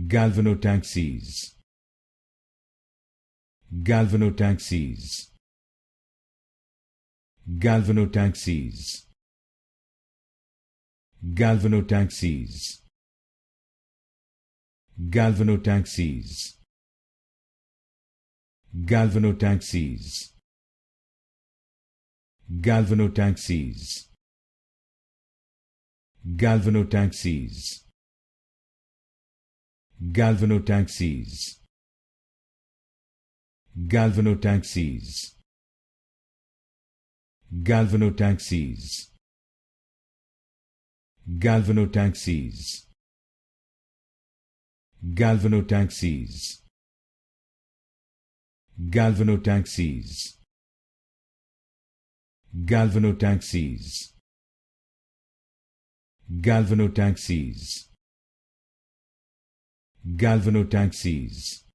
Galvanotaxes. Galvanotaxes. Galvanotaxes. Galvanotaxes. Galvanotaxes. Galvanotaxes. Galvanotaxes. Galvanotaxes. Galvanotaxes. Galvanotaxes. Galvanotaxes. Galvanotaxes. Galvanotaxes. Galvanotaxes. Galvanotaxes. Galvanotaxes. Galvanotaxes.